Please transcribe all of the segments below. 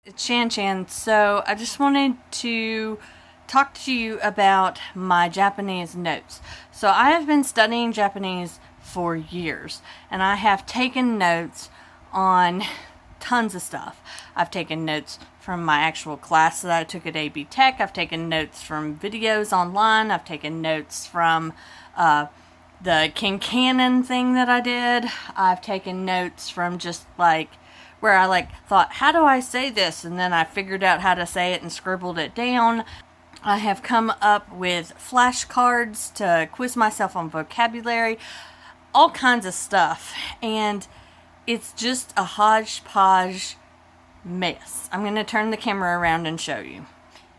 It's ShanChan. So I just wanted to talk to you about my Japanese notes. So I have been studying Japanese for years, and I have taken notes on tons of stuff. I've taken notes from my actual class that I took at AB Tech. I've taken notes from videos online. I've taken notes from the King Cannon thing that I did. I've taken notes from just like where I thought, how do I say this? And then I figured out how to say it and scribbled it down. I have come up with flashcards to quiz myself on vocabulary, all kinds of stuff. And it's just a hodgepodge mess. I'm going to turn the camera around and show you.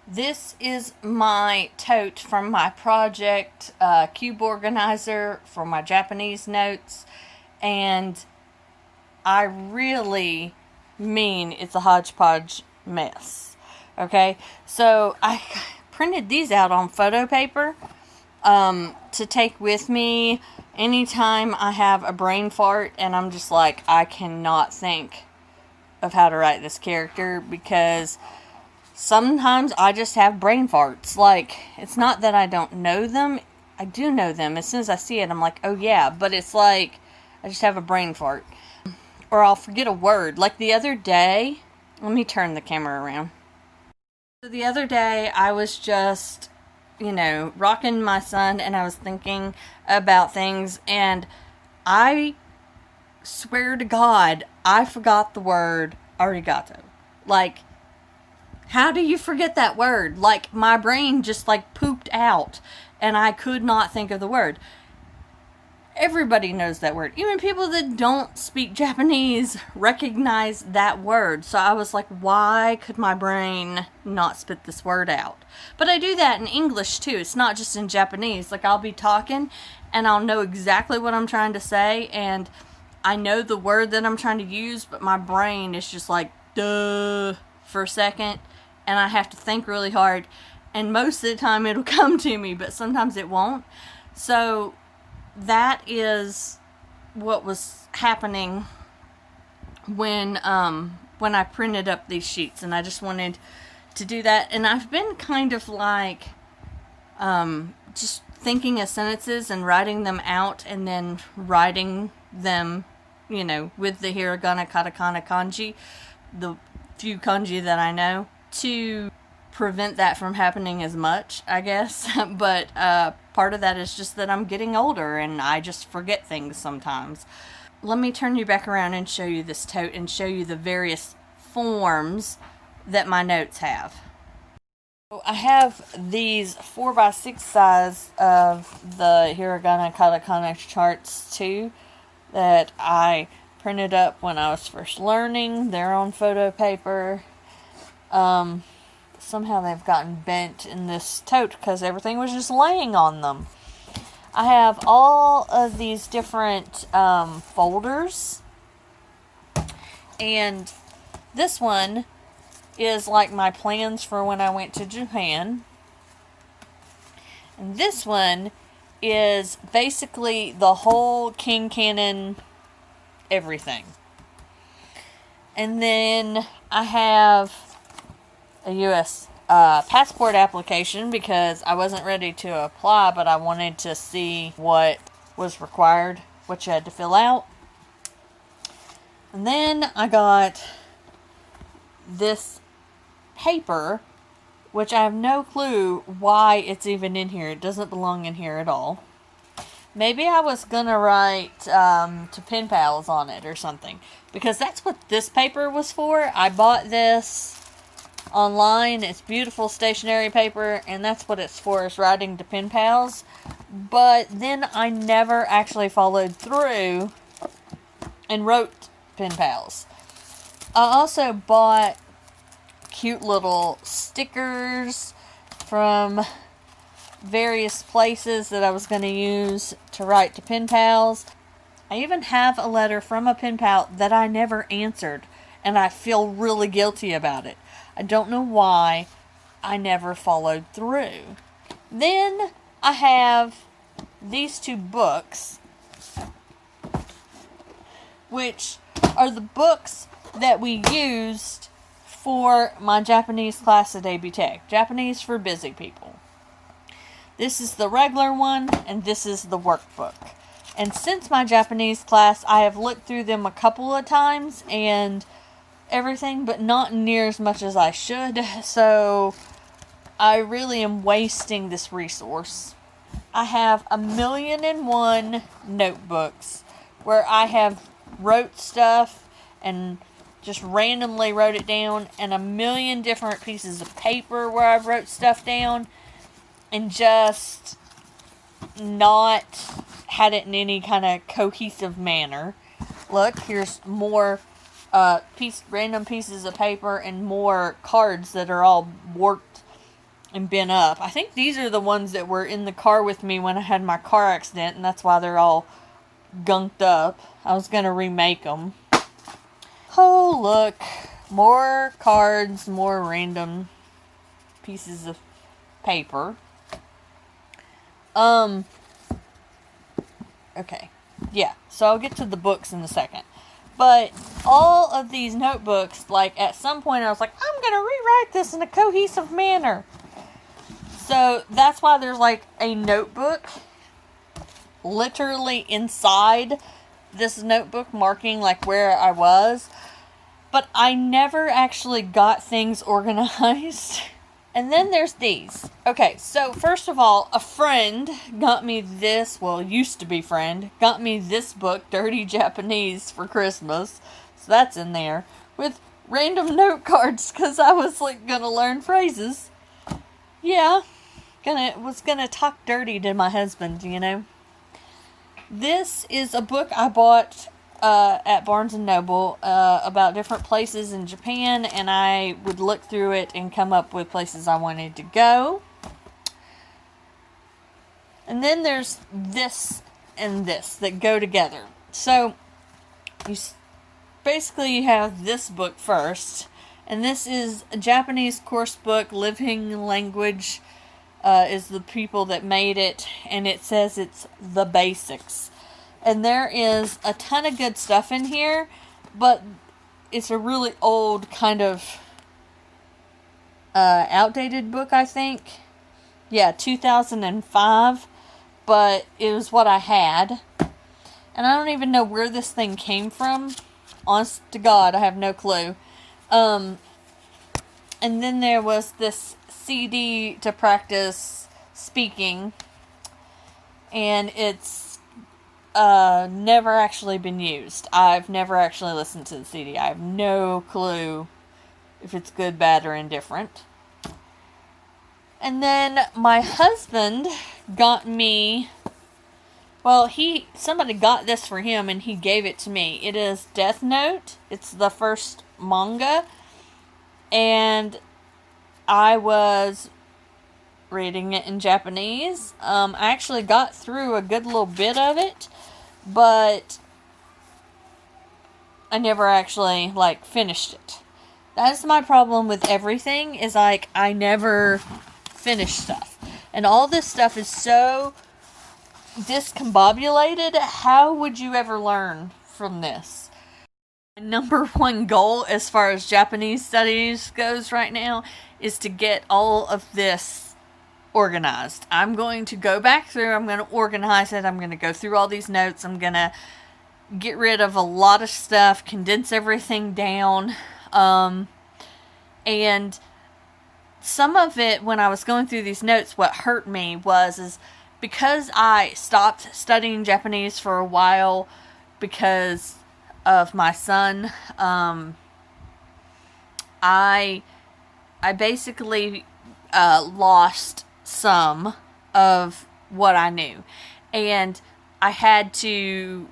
This is my tote from my project cube organizer for my Japanese notes, and I really mean it's a hodgepodge mess. Okay, so I printed these out on photo paper to take with me anytime I have a brain fart and I'm just like, I cannot think of how to write this character, because sometimes I just have brain farts. Like, it's not that I don't know them. I do know them. As soon as I see it, I'm like, oh yeah. But it's like, I just have a brain fart. Or I'll forget a word. Like the other day, let me turn the camera around. So the other day, I was just, rocking my son, and I was thinking about things, and I swear to God, I forgot the word arigato. Like, how do you forget that word? Like, my brain just pooped out, and I could not think of the word. Everybody knows that word. Even people that don't speak Japanese recognize that word. So I was like, why could my brain not spit this word out? But I do that in English too. It's not just in Japanese. Like, I'll be talking and I'll know exactly what I'm trying to say, and I know the word that I'm trying to use, but my brain is just like, duh, for a second, and I have to think really hard, and most of the time it'll come to me, but sometimes it won't. So that is what was happening when I printed up these sheets, and I just wanted to do that. And I've been kind of just thinking of sentences and writing them out, and then writing them, with the hiragana, katakana, kanji, the few kanji that I know, to prevent that from happening as much, I guess. But part of that is just that I'm getting older and I just forget things sometimes. Let me turn you back around and show you this tote and show you the various forms that my notes have. So I have these 4x6 size of the hiragana, katakana charts too, that I printed up when I was first learning. They're on photo paper. Somehow they've gotten bent in this tote because everything was just laying on them. I have all of these different folders, and this one is like my plans for when I went to Japan, and this one is basically the whole King Cannon everything. And then I have a U.S. Passport application because I wasn't ready to apply, but I wanted to see what was required, what you had to fill out. And then I got this paper, which I have no clue why it's even in here. It doesn't belong in here at all. Maybe I was gonna write to pen pals on it or something, because that's what this paper was for. I bought this online. It's beautiful stationery paper, and that's what it's for, is writing to pen pals. But then I never actually followed through and wrote pen pals. I also bought cute little stickers from various places that I was going to use to write to pen pals. I even have a letter from a pen pal that I never answered, and I feel really guilty about it. I don't know why I never followed through. Then I have these two books, which are the books that we used for my Japanese class at AB Tech. Japanese for busy people. This is the regular one, and this is the workbook. And since my Japanese class, I have looked through them a couple of times and everything, but not near as much as I should. So I really am wasting this resource. I have 1,000,001 notebooks where I have wrote stuff and just randomly wrote it down, and 1,000,000 different pieces of paper where I wrote stuff down and just not had it in any kind of cohesive manner. Look, here's more random pieces of paper and more cards that are all warped and bent up. I think these are the ones that were in the car with me when I had my car accident, and that's why they're all gunked up. I was going to remake them. Oh, look. More cards, more random pieces of paper. Okay. Yeah, so I'll get to the books in a second. But all of these notebooks, like, at some point I was like, I'm going to rewrite this in a cohesive manner. So that's why there's, like, a notebook literally inside this notebook marking, like, where I was. But I never actually got things organized. And then there's these. Okay, so first of all, a friend got me this, well, used to be friend, got me this book, Dirty Japanese, for Christmas. So that's in there. With random note cards, because I was, like, gonna learn phrases. Yeah, was gonna talk dirty to my husband, you know. This is a book I bought at Barnes & Noble about different places in Japan, and I would look through it and come up with places I wanted to go. And then there's this and this that go together. So basically you have this book first, and this is a Japanese course book. Living Language is the people that made it, and it says it's the basics. And there is a ton of good stuff in here, but it's a really old, kind of outdated book, I think. Yeah, 2005, but it was what I had. And I don't even know where this thing came from. Honest to God, I have no clue. And then there was this CD to practice speaking, and it's never actually been used. I've never actually listened to the CD. I have no clue if it's good, bad, or indifferent. And then my husband got me, well, somebody got this for him and he gave it to me. It is Death Note. It's the first manga, and I was reading it in Japanese. I actually got through a good little bit of it, but I never actually, like, finished it. That's my problem with everything, is, like, I never finish stuff. And all this stuff is so discombobulated. How would you ever learn from this? My number one goal as far as Japanese studies goes right now is to get all of this organized. I'm going to go back through, I'm going to organize it, I'm going to go through all these notes, I'm going to get rid of a lot of stuff, condense everything down, and some of it, when I was going through these notes, what hurt me is because I stopped studying Japanese for a while because of my son, I basically lost some of what I knew, and I had to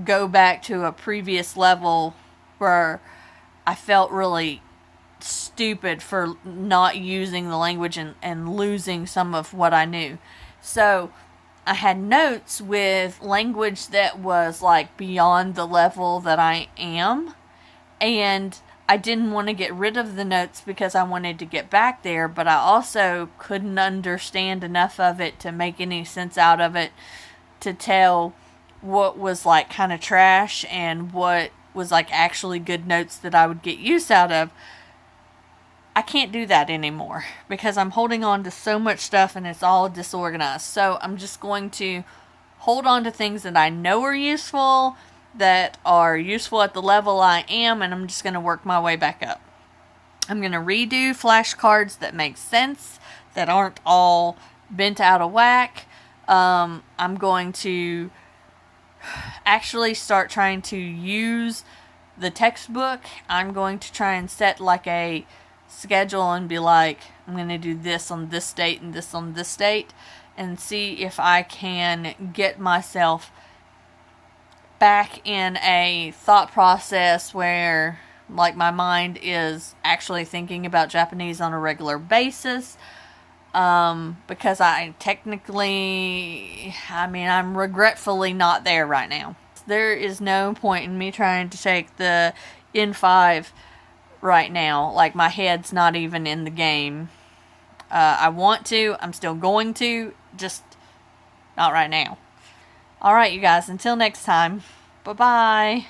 go back to a previous level where I felt really stupid for not using the language and losing some of what I knew. So I had notes with language that was, like, beyond the level that I am, and I didn't want to get rid of the notes because I wanted to get back there, but I also couldn't understand enough of it to make any sense out of it to tell what was, like, kind of trash and what was, like, actually good notes that I would get use out of. I can't do that anymore because I'm holding on to so much stuff and it's all disorganized. So I'm just going to hold on to things that I know are useful, that are useful at the level I am, and I'm just going to work my way back up. I'm going to redo flashcards that make sense, that aren't all bent out of whack. I'm going to actually start trying to use the textbook. I'm going to try and set like a schedule and be like, I'm going to do this on this date and this on this date, and see if I can get myself back in a thought process where like my mind is actually thinking about Japanese on a regular basis. Because I'm regretfully not there right now. There is no point in me trying to take the N5 right now. Like, my head's not even in the game. I want to, I'm still going to, just not right now. Alright, you guys, until next time, bye-bye.